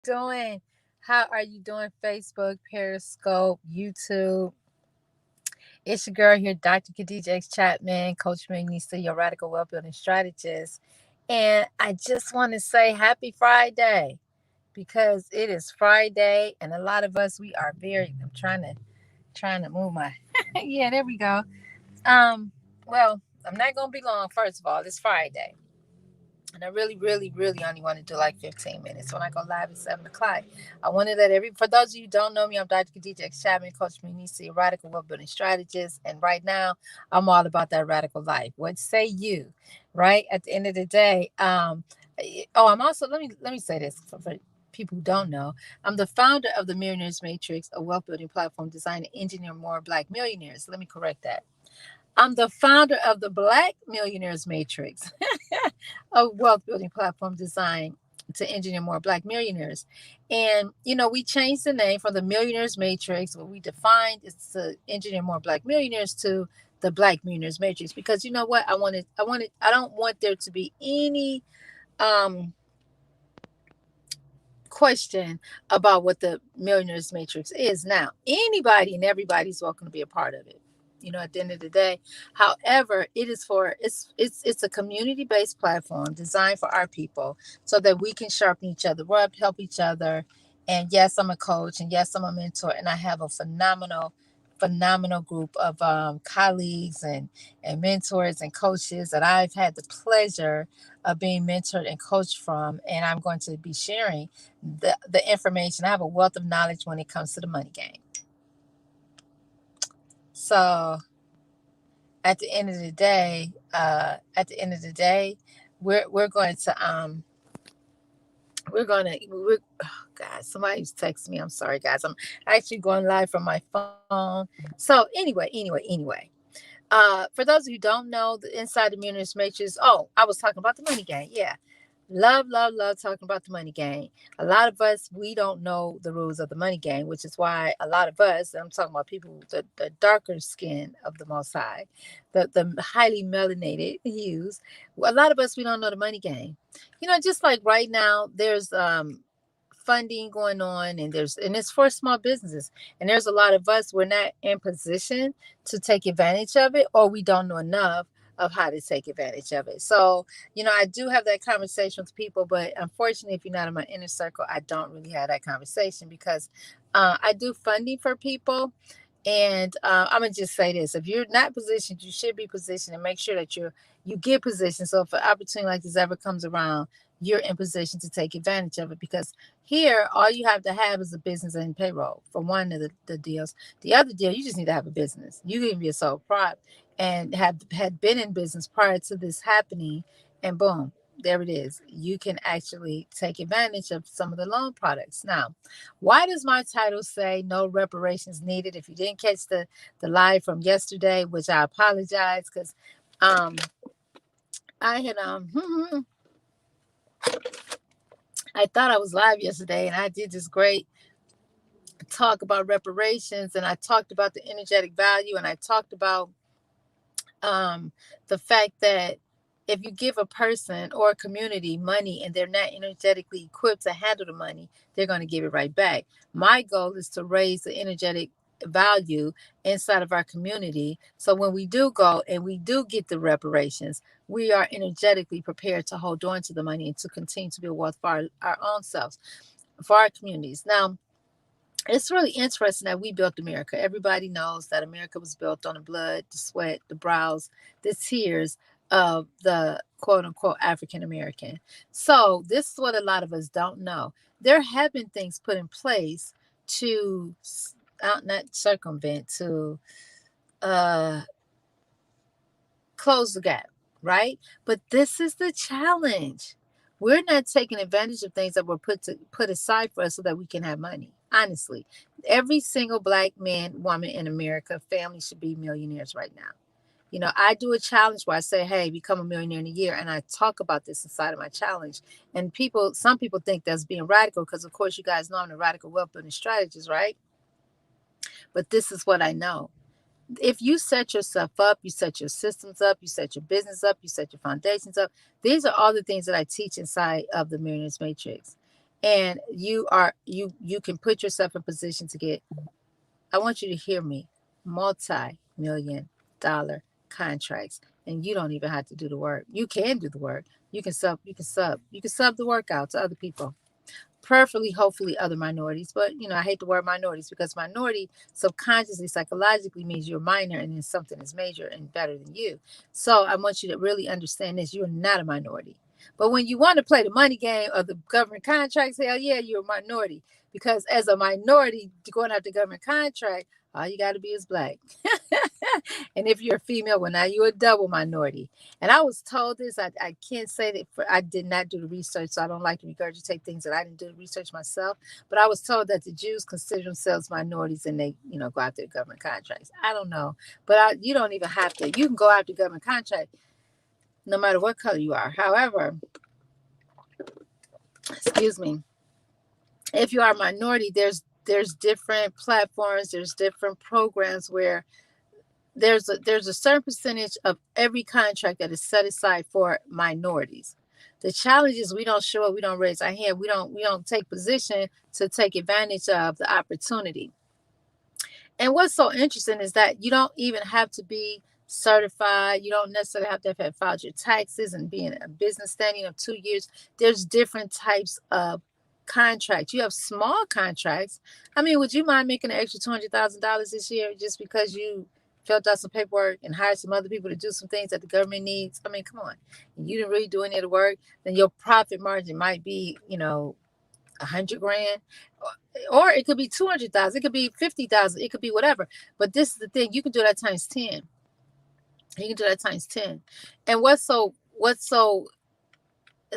doing? How are you doing? Facebook, Periscope, YouTube. It's your girl here, Dr. Khadija X. Chapman, Coach Magnista, your radical wealth building strategist. And I just want to say happy Friday because it is Friday, and a lot of us we are very. I'm trying to move my. Yeah, there we go. Well, I'm not gonna be long. First of all, it's Friday. And I really, really, really only want to do like 15 minutes when I go live at 7 o'clock. I want to let for those of you who don't know me, I'm Dr. Khadija X. Chapman, Coach Munisi, radical wealth building strategist. And right now, I'm all about that radical life. What say you, right? At the end of the day, I'm also, let me say this for people who don't know. I'm the founder of the Millionaires Matrix, a wealth building platform designed to engineer more Black millionaires. Let me correct that. I'm the founder of the Black Millionaires Matrix, a wealth building platform designed to engineer more Black millionaires. And, we changed the name from the Millionaires Matrix, what we defined is to engineer more Black millionaires, to the Black Millionaires Matrix. Because you know what? I don't want there to be any um, question about what the Millionaires Matrix is. Now, anybody and everybody's welcome to be a part of it, at the end of the day. However, it's a community-based platform designed for our people so that we can sharpen each other up, help each other. And yes, I'm a coach, and yes, I'm a mentor, and I have a phenomenal group of colleagues and mentors and coaches that I've had the pleasure of being mentored and coached from. And I'm going to be sharing the information. I have a wealth of knowledge when it comes to the money game. So at the end of the day, we're going to we're oh God, somebody's texting me. I'm sorry, guys. I'm actually going live from my phone. So anyway. For those of you who don't know, the Inside the Millionaires Matrix. Oh, I was talking about the money game. Yeah. Love talking about the money game. A lot of us, we don't know the rules of the money game, which is why a lot of us, I'm talking about people, the darker skin of the Most High, the highly melanated hues, a lot of us, we don't know the money game. Just like right now, there's funding going on, and it's for small businesses, and there's a lot of us, we're not in position to take advantage of it, or we don't know enough of how to take advantage of it. So I do have that conversation with people, but unfortunately, if you're not in my inner circle, I don't really have that conversation because I do funding for people. And I'm gonna just say this: if you're not positioned, you should be positioned, and make sure that you get positioned. So if an opportunity like this ever comes around, you're in position to take advantage of it. Because here, all you have to have is a business and payroll for one of the deals. The other deal, you just need to have a business. You can be a sole prop and have had been in business prior to this happening, and boom, there it is. You can actually take advantage of some of the loan products. Now, why does my title say no reparations needed? If you didn't catch the live from yesterday, which I apologize, because um I had I thought I was live yesterday, and I did this great talk about reparations, and I talked about the energetic value, and I talked about um, the fact that if you give a person or a community money and they're not energetically equipped to handle the money, they're going to give it right back. My goal is to raise the energetic value inside of our community. So when we do go and we do get the reparations, we are energetically prepared to hold on to the money and to continue to build wealth for our own selves, for our communities. Now, it's really interesting that we built America. Everybody knows that America was built on the blood, the sweat, the brows, the tears of the quote unquote African American. So, this is what a lot of us don't know. There have been things put in place to not circumvent, to uh, close the gap, right? But this is the challenge. We're not taking advantage of things that were put aside for us so that we can have money. Honestly, every single Black man, woman in America, family should be millionaires right now. I do a challenge where I say, hey, become a millionaire in a year. And I talk about this inside of my challenge. And some people think that's being radical because, of course, you guys know I'm a radical wealth building strategist, right? But this is what I know. If you set yourself up, you set your systems up, you set your business up, you set your foundations up. These are all the things that I teach inside of the Millionaires Matrix. and you can put yourself in position to get, I want you to hear me, multi-million dollar contracts. And you don't even have to do the work. You can do the work. You can sub the work out to other people, preferably, hopefully, other minorities. But I hate the word minorities, because minority subconsciously, psychologically, means you're minor and then something is major and better than you. So I want you to really understand this: you're not a minority. But when you want to play the money game of the government contracts, hell yeah, you're a minority. Because as a minority going after government contract, all you got to be is black. And if you're a female, well, now you're a double minority. And I was told this. I can't say that I did not do the research, so I don't like to regurgitate things that I didn't do the research myself. But I was told that the Jews consider themselves minorities, and they, go after government contracts. I don't know, but you don't even have to. You can go after government contract no matter what color you are. However, excuse me, if you are a minority, there's different platforms, there's different programs where there's a certain percentage of every contract that is set aside for minorities. The challenge is we don't show up, we don't raise our hand, we don't take position to take advantage of the opportunity. And what's so interesting is that you don't even have to be certified. You don't necessarily have to have filed your taxes and be in a business standing of 2 years. There's different types of contracts. You have small contracts. I mean, would you mind making an extra $200,000 this year just because you filled out some paperwork and hired some other people to do some things that the government needs? I mean, come on. And you didn't really do any of the work, then your profit margin might be, 100 grand, or it could be 200,000, it could be 50,000, it could be whatever. But this is the thing: you can do that times 10. You can do that times 10. And what's so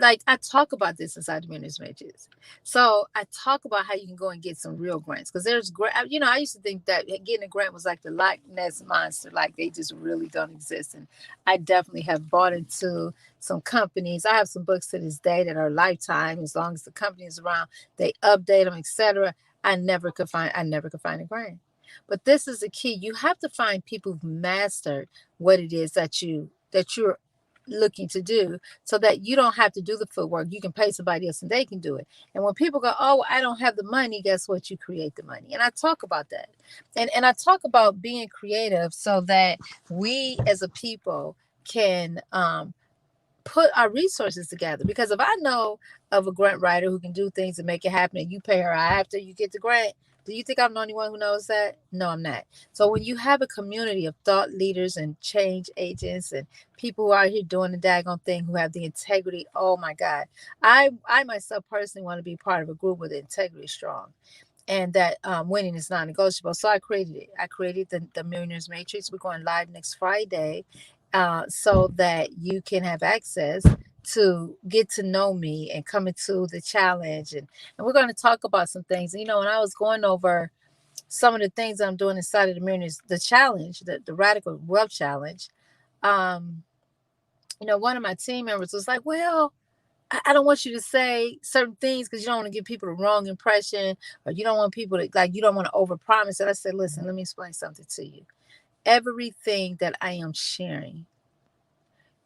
like, I talk about this inside the Millionaires Matrix. So I talk about how you can go and get some real grants, because there's grant. I used to think that getting a grant was like the Loch Ness monster, like they just really don't exist. And I definitely have bought into some companies. I have some books to this day that are lifetime, as long as the company is around, they update them, etc. I never could find a grant. But this is the key: you have to find people who've mastered what it is that you're looking to do, so that you don't have to do the footwork. You can pay somebody else and they can do it. And when people go, oh, I don't have the money, guess what? You create the money. And I talk about that. And I talk about being creative so that we as a people can put our resources together. Because if I know of a grant writer who can do things and make it happen, and you pay her after you get the grant, do you think I'm the only one who knows that? No, I'm not. So when you have a community of thought leaders and change agents and people who are out here doing the daggone thing, who have the integrity, oh my God. I myself personally want to be part of a group where the integrity is strong, and that winning is non-negotiable. So I created it. I created the Millionaires Matrix. We're going live next Friday, so that you can have access to get to know me and come into the challenge. And we're going to talk about some things. When I was going over some of the things that I'm doing inside of the Millionaires, the challenge, the Radical Wealth Challenge, um, one of my team members was like, well, I don't want you to say certain things because you don't want to give people the wrong impression, or you don't want people to, like, you don't want to overpromise. And I said, listen, let me explain something to you. Everything that I am sharing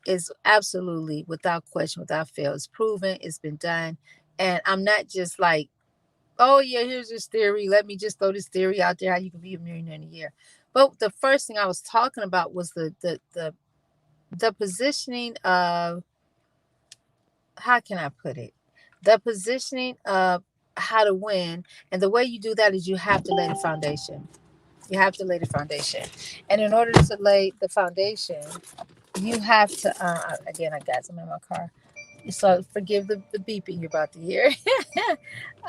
is absolutely, without question, without fail, it's proven, it's been done. And I'm not just like, oh yeah, here's this theory, let me just throw this theory out there how you can be a millionaire in a year. But the first thing I was talking about was the positioning of, how can I put it? The positioning of how to win. And the way you do that is you have to lay the foundation. You have to lay the foundation. And in order to lay the foundation, you have to, again, I got some in my car. So forgive the beeping you're about to hear.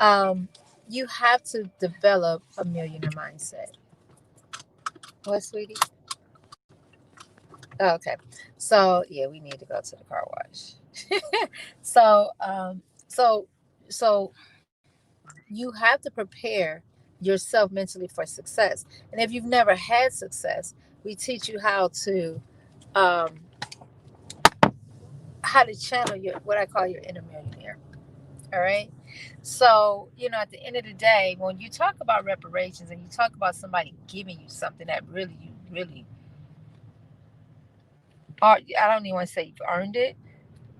um, you have to develop a millionaire mindset. What, sweetie? Oh, okay. So yeah, we need to go to the car wash. so so so you have to prepare yourself mentally for success. And if you've never had success, we teach you um, how to channel your, what I call your inner millionaire. All right. So, at the end of the day, when you talk about reparations and you talk about somebody giving you something that really, you really are, I don't even want to say you've earned it,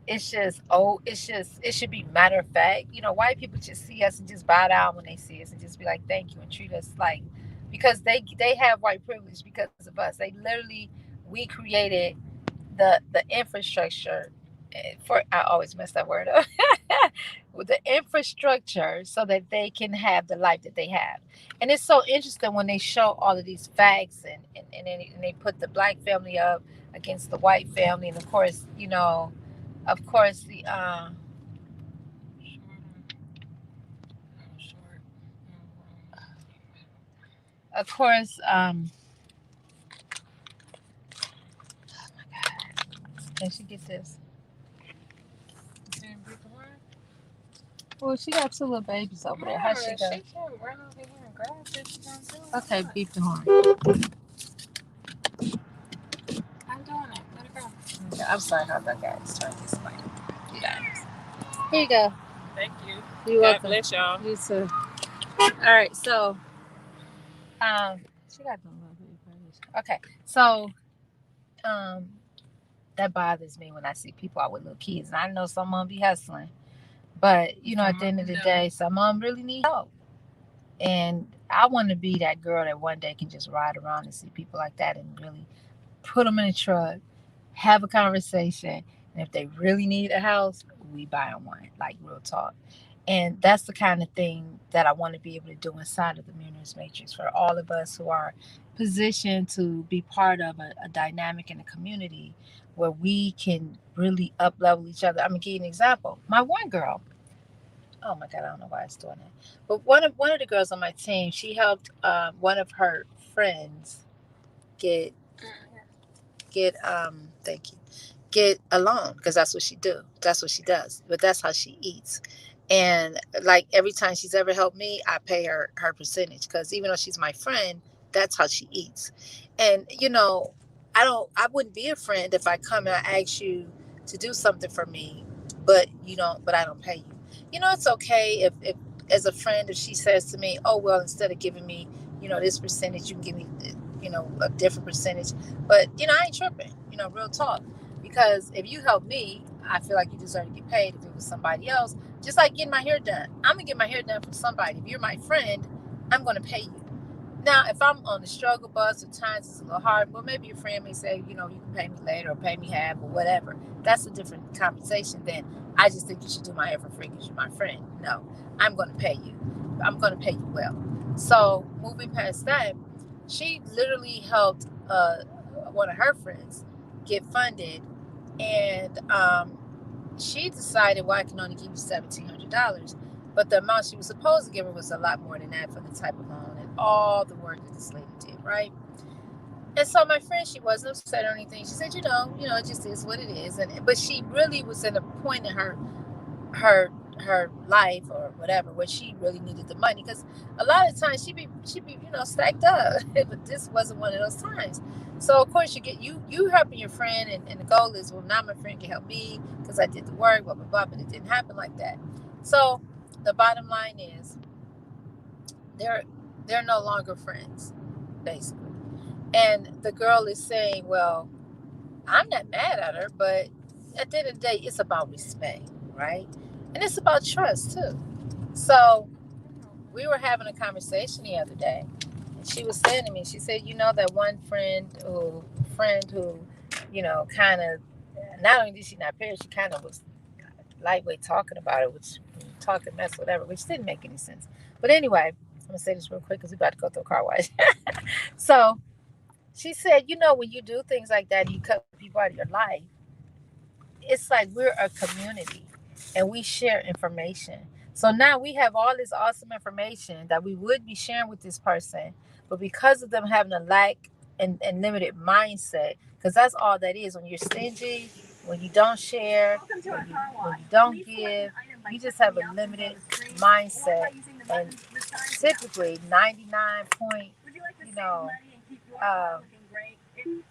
it should be matter of fact. White people just see us and just bow down when they see us and just be like thank you and treat us like, because they have white privilege because of us. They literally, we created the infrastructure, for I always mess that word up with the infrastructure so that they can have the life that they have. And it's so interesting when they show all of these facts, and they put the black family up against the white family, and of course the of course can she get this? Well, she got two little babies over there. How she go? She can run over here and grab it. She gonna do it. Okay, beep the horn. I'm doing it. Let it go. Okay, I'm sorry how that guys. Turn this way. You guys. Here you go. Thank you. You're welcome. God bless y'all. You too. All right, so she got them little babies. Okay, so um, that bothers me when I see people out with little kids, and I know some of them be hustling, but at the end of the day, some of them really need help. And I want to be that girl that one day can just ride around and see people like that and really put them in a truck, have a conversation, and if they really need a house, we buy them one, like real talk. And that's the kind of thing that I want to be able to do inside of the Millionaires Matrix for all of us who are positioned to be part of a dynamic in a community where we can really up level each other. I'm gonna give you an example. My one girl, oh my god, I don't know why it's doing that. But one of the girls on my team, she helped one of her friends get thank you, get a loan, because that's what she do. That's what she does. But that's how she eats. And like every time she's ever helped me, I pay her percentage, because even though she's my friend, that's how she eats. And I wouldn't be a friend if I come and I ask you to do something for me, but I don't pay you. It's okay if as a friend, if she says to me, oh well, instead of giving me this percentage, you can give me a different percentage. But I ain't tripping, real talk. Because if you help me, I feel like you deserve to get paid. If it was somebody else, just like getting my hair done, I'm gonna get my hair done for somebody. If you're my friend, I'm gonna pay you. Now, if I'm on the struggle bus, at times it's a little hard, but maybe your friend may say, you can pay me later or pay me half or whatever. That's a different conversation than I just think you should do my hair for free because you're my friend. No, I'm going to pay you. I'm going to pay you well. So, moving past that, she literally helped one of her friends get funded, and she decided, well, I can only give you $1,700, but the amount she was supposed to give her was a lot more than that for the type of loan and all the work that this lady did, right? And so my friend, she wasn't upset or anything. She said, it just is what it is. And but she really was in a point in her her life or whatever where she really needed the money, because a lot of times she be stacked up but this wasn't one of those times. So of course you get you helping your friend, and the goal is, well, now my friend can help me because I did the work, blah blah blah, but it didn't happen like that. So the bottom line is they're they're no longer friends, basically. And the girl is saying, well, I'm not mad at her, but at the end of the day, it's about respect, right? And it's about trust too. So we were having a conversation the other day, and she was saying to me, she said, that one friend who, kind of, not only did she not pay her, she kind of was lightweight talking about it, which talking mess, whatever, which didn't make any sense. But anyway, I'm gonna say this real quick because we about to go through a car wash. So she said, when you do things like that, you cut people out of your life, it's like we're a community and we share information. So now we have all this awesome information that we would be sharing with this person, but because of them having a lack and limited mindset, because that's all that is when you're stingy, when you don't share, when you don't give, you just have a limited mindset. And typically 99 point, you know,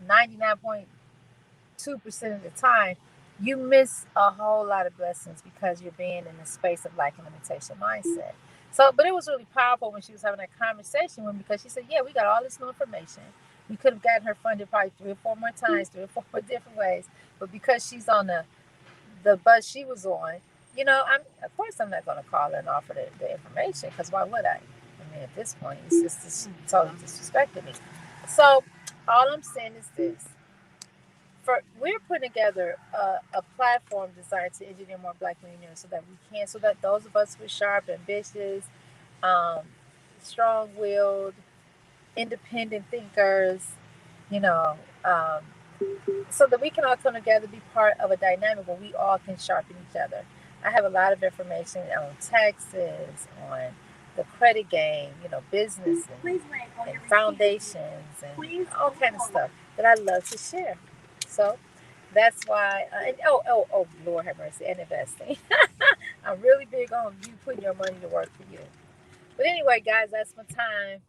99.2% of the time, you miss a whole lot of blessings because you're being in a space of lack and limitation mindset. So, but it was really powerful when she was having that conversation with me, because she said, yeah, we got all this new information. We could have gotten her funded probably 3 or 4 more times, 3 or 4 more different ways. But because she's on the bus she was on, I'm of course I'm not going to call her and offer the information, because why would I? I mean, at this point, it's just totally disrespecting me. So all I'm saying is this: we're putting together a platform designed to engineer more Black millionaires, so that those of us with sharp, ambitious, um, strong-willed, independent thinkers, you know, um, so that we can all come together, be part of a dynamic where we all can sharpen each other. I have a lot of information on taxes, on the credit game, business and foundations and all kind of stuff that I love to share. So that's why. Lord have mercy, and investing. I'm really big on you putting your money to work for you. But anyway, guys, that's my time.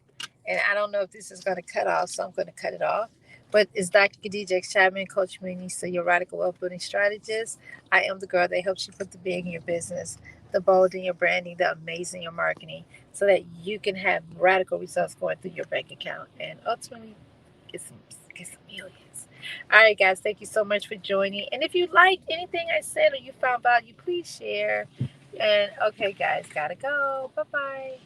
And I don't know if this is going to cut off, so I'm going to cut it off. But it's Dr. Khadija X. Chapman, Coach Mini, so your radical wealth building strategist. I am the girl that helps you put the big in your business, the bold in your branding, the amazing in your marketing, so that you can have radical results going through your bank account and ultimately get some get some millions. All right, guys, thank you so much for joining. And if you liked anything I said or you found value, please share. And okay, guys, gotta go. Bye bye.